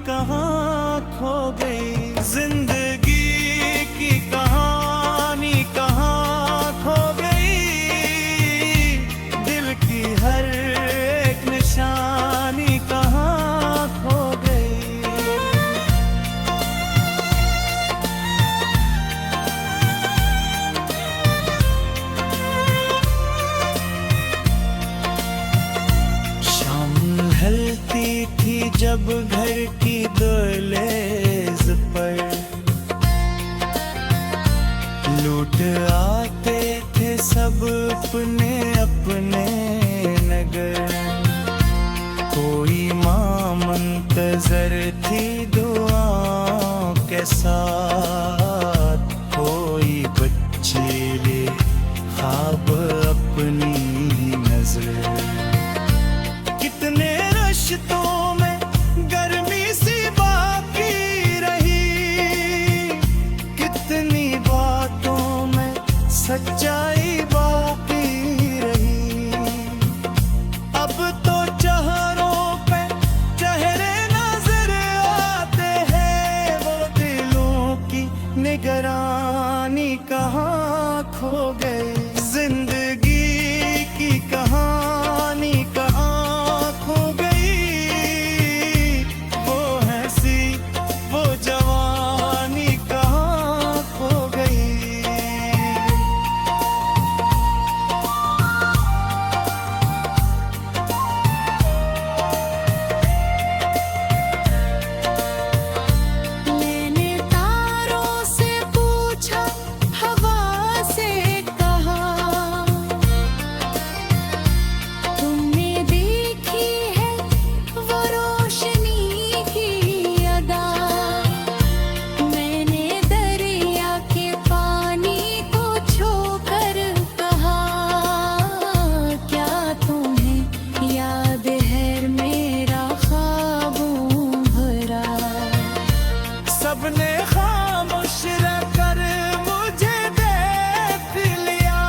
कहाँ खो गई, जिंदगी की कहानी कहाँ खो गई, दिल की हर एक निशानी कहाँ खो गई। शाम ढलती थी जब घर की दहलीज पर लूट आते थे सब अपने अपने नगर। कोई माँ मुंतजर थी दुआओं के साथ, कोई बच्चे ले ख्वाब अपनी नजर। कितने रिश्तों में गर्मी सी बाकी रही, कितनी बातों में सच्चाई बाकी रही। अब तो चेहरों पे चेहरे नजर आते हैं, वो दिलों की निगरानी कहाँ खो गई, जिंदगी की कहानी कहाँ खो गई। वो हंसी वो जवानी कहाँ खो गई। मैंने तारों से पूछा, हवा से कहा, तुमने देखी है वो रोशनी की अदा। मैंने दरिया के पानी को छोकर कहा, क्या तुम्हें याद है मेरा ख्वाबों भरा। सबने खामोश रहकर मुझे देख लिया,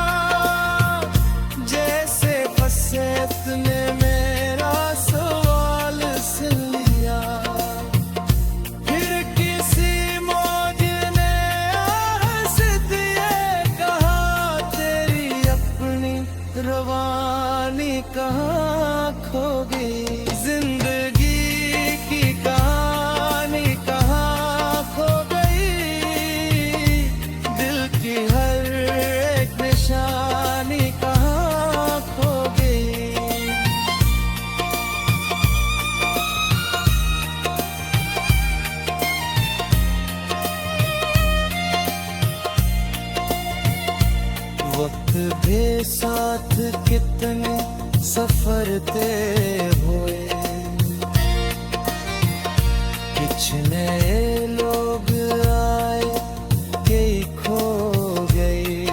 जैसे फसेत ने मेरा सवाल सुन लिया। फिर किसी मौज ने हंस दिए कहा, तेरी अपनी रवानी कहाँ खो गई, जिंदगी की कहानी कहाँ खो गई, दिल की हर एक निशानी कहाँ खो गई। वक्त भी साथ कितने सफर तय हुए, कुछ नए लोग आए कई खो गए।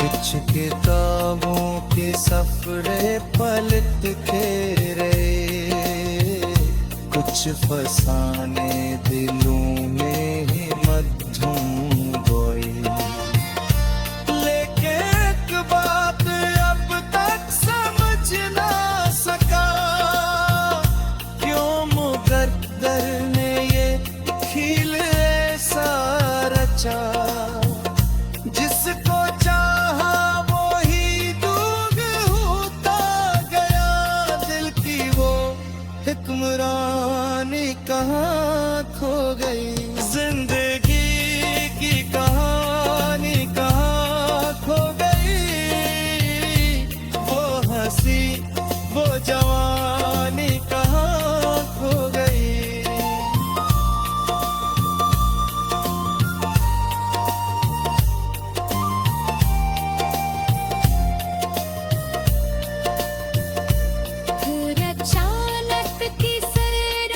कुछ किताबों के सफरे पलट के रहे, कुछ फसाने दिलों में ही मधुम बोए। लेके एक बात अब तक समझ ना सका, क्यों मुकद्दर ने ये खेल ऐसा रचा। जिसको चाहा वो ही दूर होता गया, दिल की वो हुक्मरानी कहाँ खो गई, जिंदगी की कहानी कहाँ खो गई। वो हंसी वो जवानी कहाँ खो गई। फिर अचानक की सर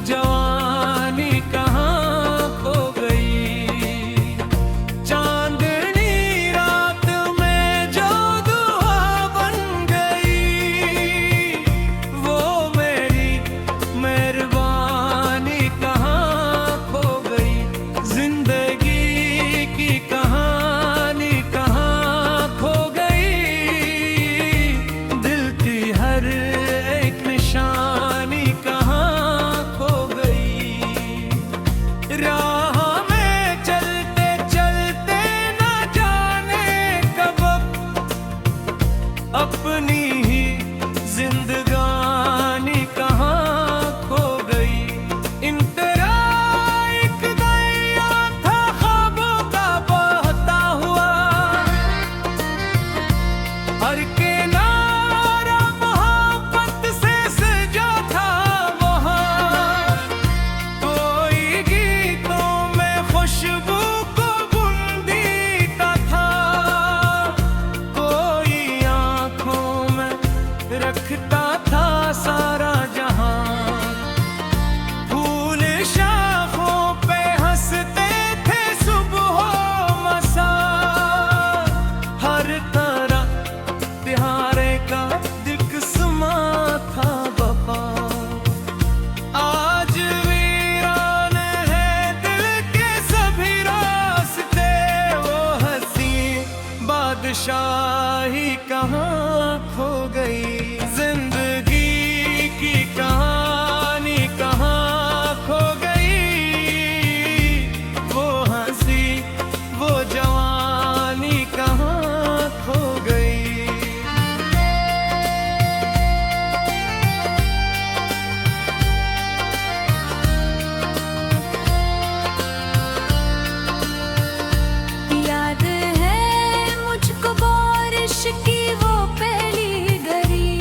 जवानी कहाँ खो गई। चांदनी रात में जो दुआ बन गई, वो मेरी मेहरबानी कहाँ खो गई। जिंदगी की कहानी कहाँ खो गई, दिल की हर एक निशानी कहाँ खो गई। राह में चलते चलते न जाने कब अपनी ही जिंदगानी कहाँ खो गई। इन तेरा एक दरिया था ख्वाबों का बहता हुआ, हर किनारा मोहब्बत से सजा था वहाँ। कोई गीतों में खुशबू को बूंदीता था, कोई आँखों में रखता था सारा जहां। फूल शाखों पे हंसते थे सुबह मसा, हर तरह तिहारे का दिक्समा था वफा। आज वीरान है दिल के सभी रास्ते, वो हंसी बादशाही कहाँ खो गई। जिंदगी की कहानी कहाँ खो गई, वो हंसी वो जवानी कहाँ खो गई। याद है मुझको बारिश की वो पहली घड़ी,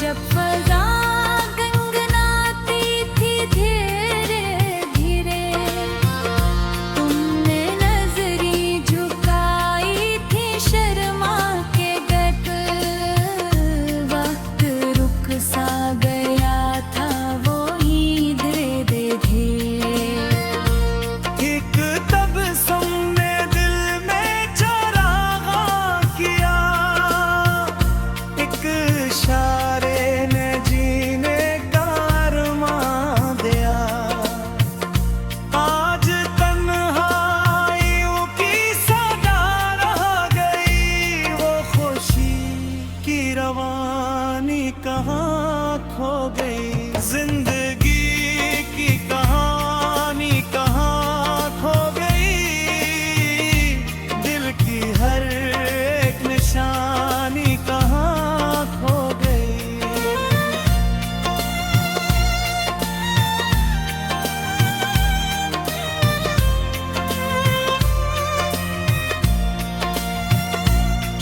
जब फजा गनगनाती थी धीरे धीरे। तुमने नजरी झुकाई थी शर्मा के गट, वक्त रुक सा गया था वो ही धीरे धीरे। एक तबस्सुम ने दिल में चरागा किया, एक इशारे ने जीने का अरमां दिया। आज तन्हाइयों की सदा रह गई, वो खुशी की रवानी कहाँ खो गई। जिंदगी की कहानी कहाँ खो गई, दिल की हर एक निशानी कहाँ खो गई।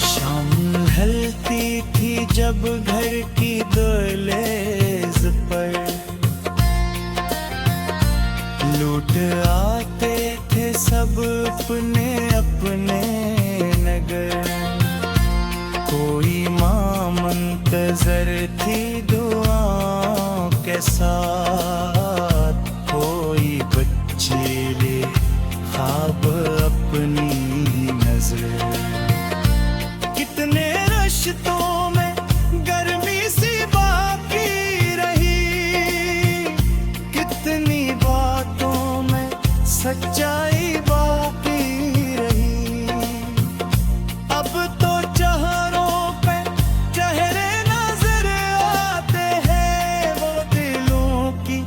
शाम ढलती थी जब घर की दहलीज पर लूट आते थे सब अपने अपने नगर। कोई माँ मुंतजर थी दुआओं के साथ, कोई बच्चे ले ख्वाब अपनी नजर। कितने रिश्तों में गर्मी सी बाकी रही, कितनी बातों में सच्चाई बाकी रही। अब तो चेहरों पे चेहरे नजर आते हैं, वो दिलों की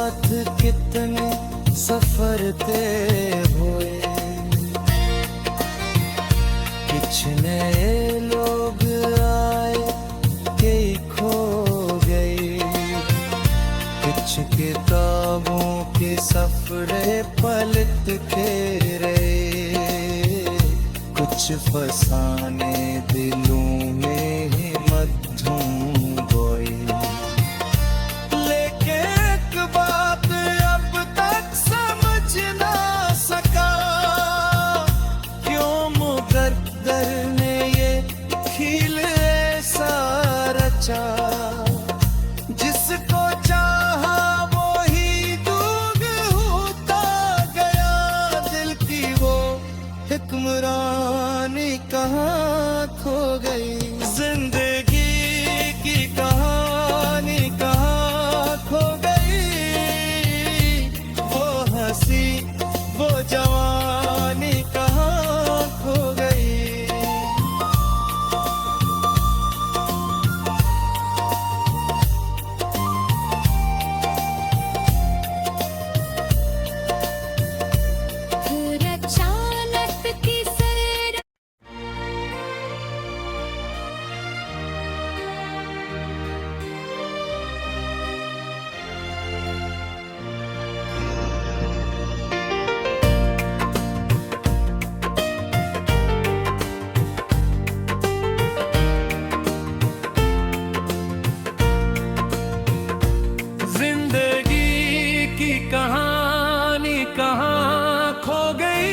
साथ कितने सफर ते होए, कुछ नए लोग आए कई खो गए, कुछ किताबों के सफरे पलट के रहे, कुछ फसाने दिलों में हिम्मतों बोए। लेके एक बात अब तक समझ ना सका, क्यों मुकद्दर ने ये खेल ऐसा रचा, जिसको चाहा वो ही दूर होता गया, दिल की वो हुक्मरानी कहाँ खो गई, जिंदगी की कहानी कहाँ खो गई, वो हंसी वो जवानी कहाँ खो गई। फिर अचानक तीसरा जिंदगी की कहानी कहाँ खो गई,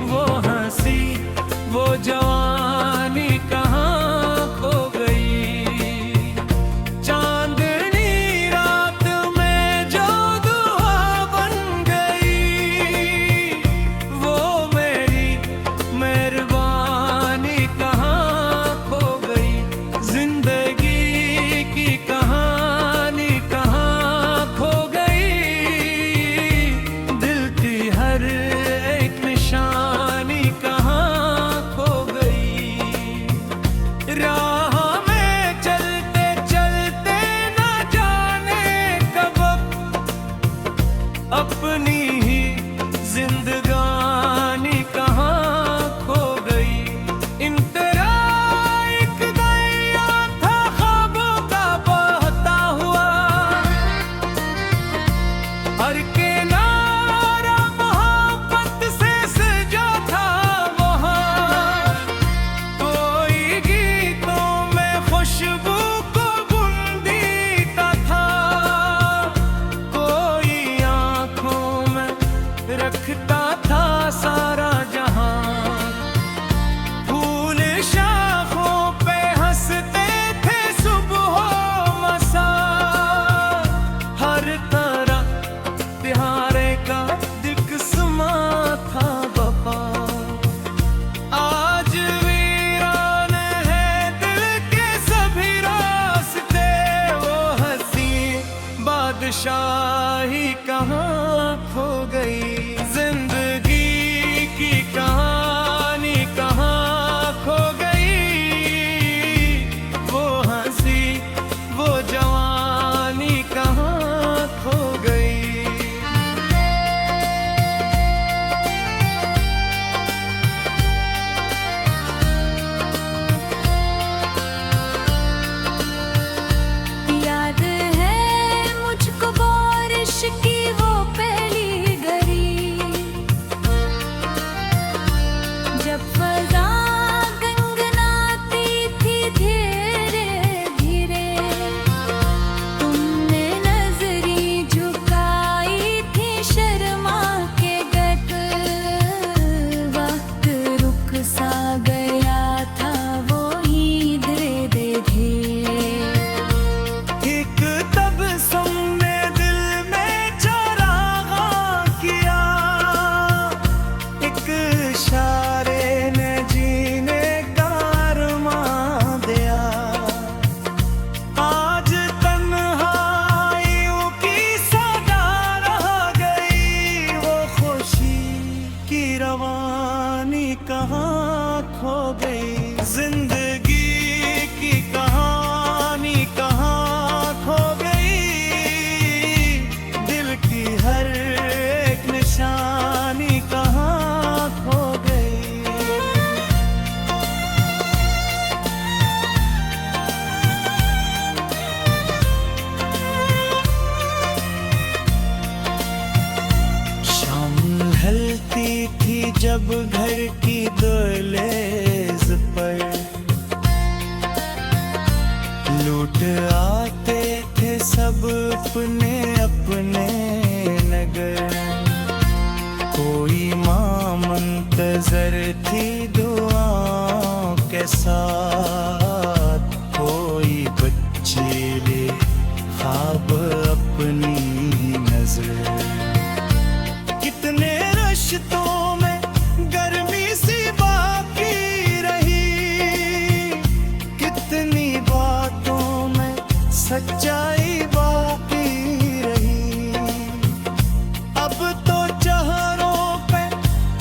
वो हंसी वो जवानी कहाँ खो गई, चांदनी रात में जो दुआ बन गई, वो मेरी मेहरबानी कहाँ खो गई, जिंदगी की कहानी कहाँ खो गई, दिल की हर एक निशानी कहाँ खो गई, राह में चलते चलते न जाने कब अपनी ही जिंदगानी कहाँ खो गई, इन तेरा एक दरिया था ख्वाबों का बहता हुआ, हर किनारा मोहब्बत से सजा था वहाँ, कोई गीतों में खुशबू को बूंदीता था, कोई आंखों में रखता था सारा जहां, फूल शाखों पे हंसते थे सुबह मसा, हर तरह तिहारे का दिक्समा था वफा, आज वीरान है दिल के सभी रास्ते, वो हंसी बादशाही कहाँ खो गई, जिंदगी की कहानी कहाँ खो गई, वो हंसी वो जवानी कहाँ खो गई। याद है मुझको बारिश की वो पहली घड़ी, जब फजा गनगनाती थी धीरे धीरे, तुमने नजरी झुकाई थी शर्मा के गट, वक्त रुक सा गया था वो ही धीरे धीरे, एक तबस्सुम ने दिल में चरागा किया, एक इशारे ने जीने का अरमां दिया, आज तन्हाइयों की सदा रह गई, वो खुशी की रवानी कहाँ खो गई, जिंदगी की कहानी कहाँ खो गई, थी दुआओं के साथ कोई बच्चे ले ख्वाब अपनी नजर। कितने रिश्तों में गर्मी सी बाकी रही, कितनी बातों में सच्चाई बाकी रही। अब तो चेहरों पे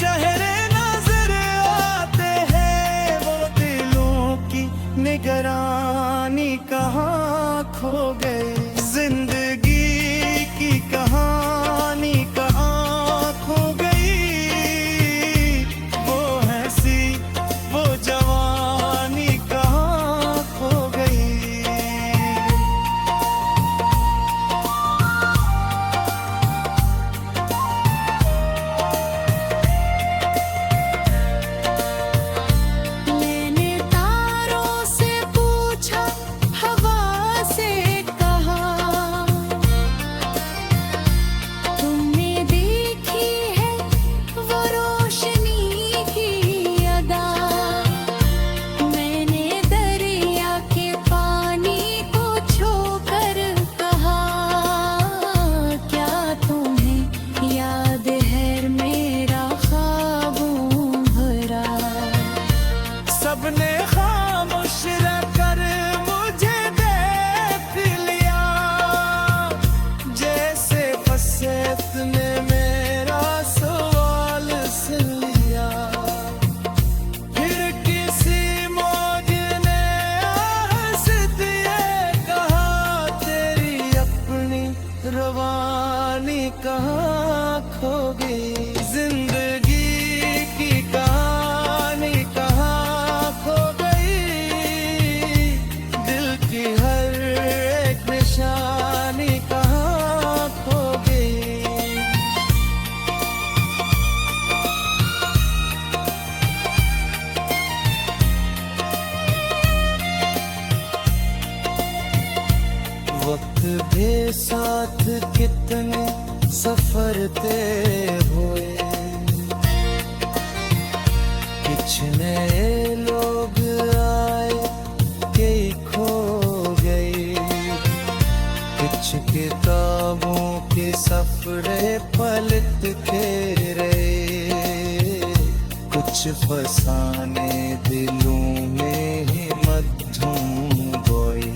चेहरे नजर आते हैं, वो दिलों की निगरानी कहाँ खो गए। जिंदगी की कहानी कहाँ खो गई, वो हंसी वो जवानी कहाँ खो गई। मैंने तारों से पूछा, हवा से कहा, तुमने देखी है वो रोशनी की अदा। मैंने दरिया के पानी को छोकर कहा, क्या तुम्हें याद है मेरा ख्वाबों भरा। सबने खामोश रहकर मुझे देख लिया, जैसे फसेत ने मेरा सवाल सुन लिया। फिर किसी मौज ने हंस दिए कहा, तेरी अपनी रवानी कहाँ खो गई। जिंदगी की कहानी कहाँ खो गई, दिल की हर एक निशानी कहाँ खो गई। वक्त के साथ कितने सफर तय हुए, कुछ नए लोग आए कई खो गए। कुछ किताबों के सफरे पलट के रहे, कुछ फसाने दिलों में ही मधुम बोए।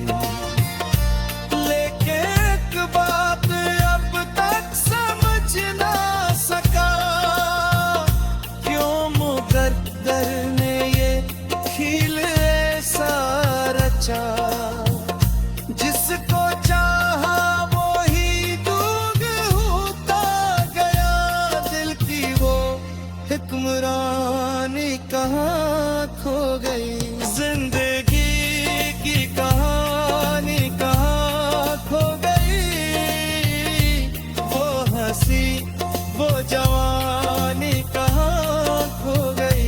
लेकिन एक बात अब तक समझ ना सका, क्यों मुकद्दर ने ये खेल ऐसा रचा। जिसको चाहा वो ही दूर होता गया, दिल की वो हुक्मरानी कहाँ खो गई। जिंदगी की कहानी कहाँ खो गई, वो हंसी वो जवानी कहाँ खो गई।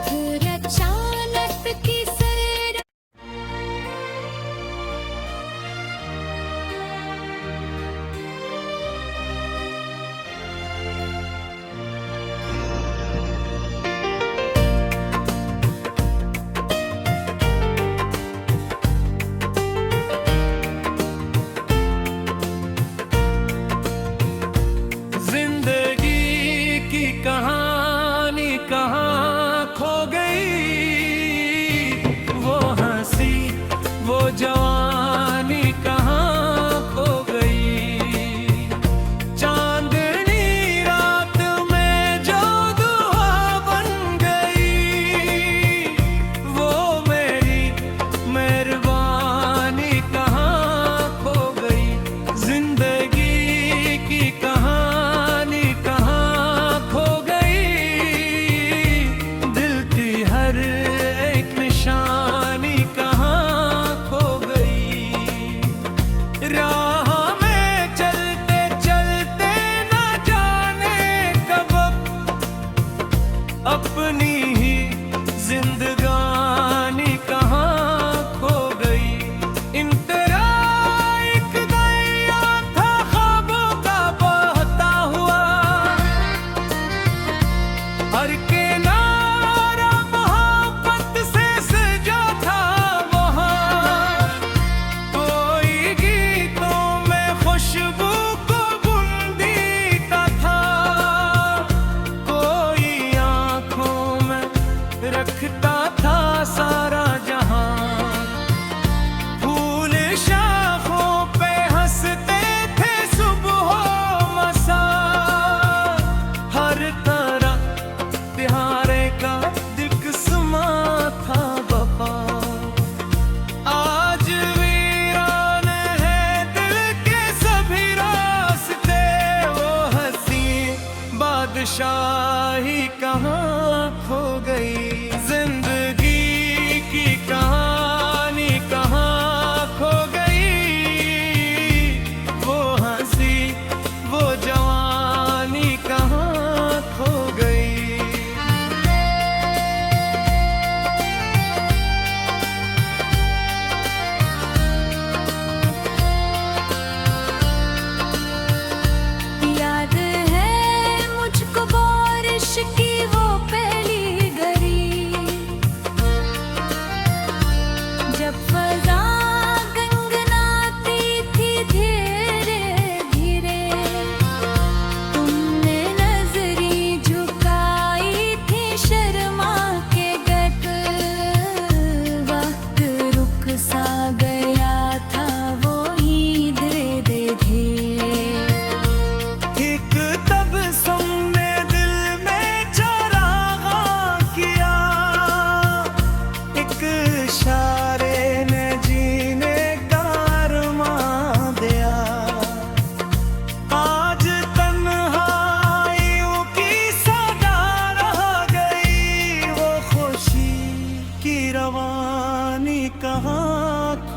फिर अचानक किसी जिंदगी की कहानी कहाँ खो गई, वो हंसी वो जवानी कहाँ खो गई। चांदनी रात में जो दुआ बन गई, वो मेरी मेहरबानी कहाँ खो गई। जिंदगी की कहानी कहाँ खो गई, दिल की हर एक निशानी कहाँ खो गई।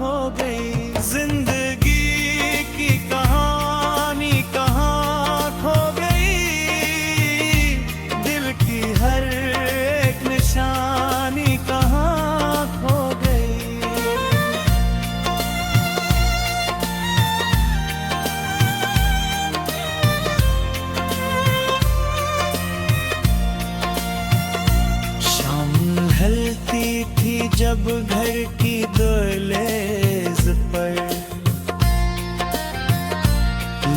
खो गई। जिंदगी की कहानी कहाँ खो गई, दिल की हर एक निशानी कहाँ खो गई। शाम ढलती थी जब घर की दहलीज पर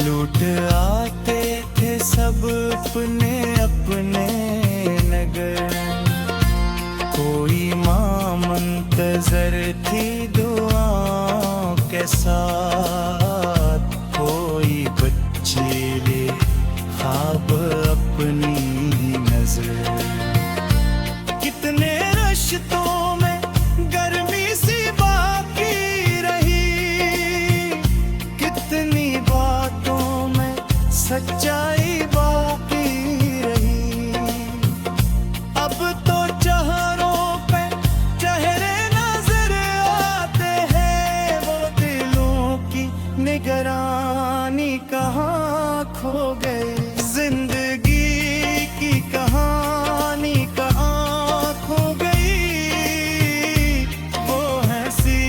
लूट आते थे सब अपने अपने नगर। कोई माँ मुंतजर थी दुआओं के साथ, कोई बच्चे ले ख्वाब अपनी नजर। कितने रिश्तों में गर्मी सी बाकी रही, कितनी बातों में सच्चाई बाकी रही। अब तो चेहरों पे चेहरे नजर आते हैं, वो दिलों की निगरानी कहाँ खो गई। जिंदगी की कहानी कहाँ खो गई, वो हंसी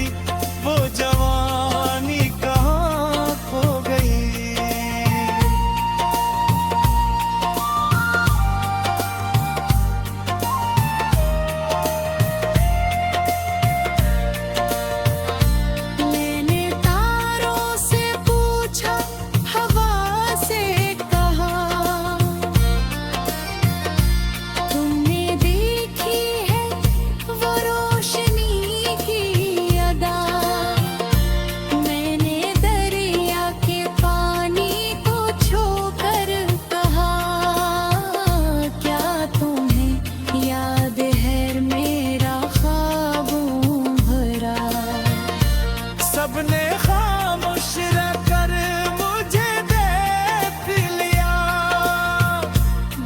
वो जवानी कहाँ खो गई। मैंने तारों से पूछा, हवा से कहा, तुमने देखी है वो रोशनी की अदा। मैंने दरिया के पानी को छोकर कहा, क्या तुम्हें याद है मेरा ख्वाबों भरा। सबने खामोश रहकर मुझे देख लिया,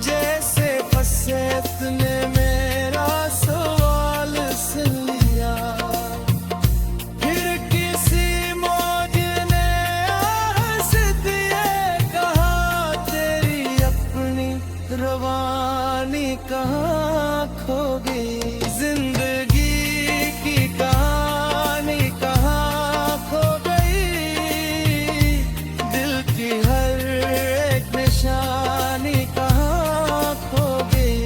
जैसे फसेत ने मेरा सवाल सुन लिया। फिर किसी मौज ने हंस दिए कहा, तेरी अपनी रवानी कहाँ खो गई। जिंदगी की कहानी कहाँ खो गई, दिल की हर एक निशानी कहाँ खो गई।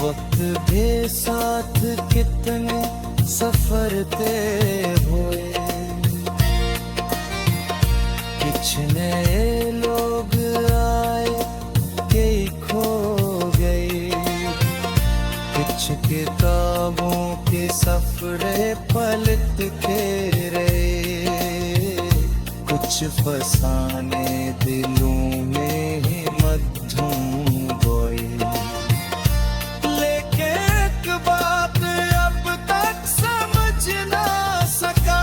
वक्त के साथ कितने सफर तय हुए, कुछ नए लोग आए कई खो गए। कुछ किताबों के सफरे पलट के रहे, कुछ फसाने दिलों में ही मधुम बोए। लेकिन एक बात अब तक समझ ना सका,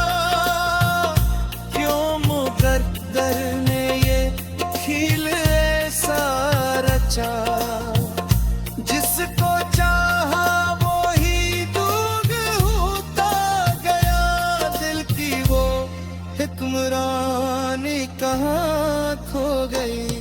क्यों मुकद्दर ने ये खेल ऐसा रचा। जिसको चाहा वो ही दूर होता गया, दिल की वो हुक्मरानी कहाँ खो गई।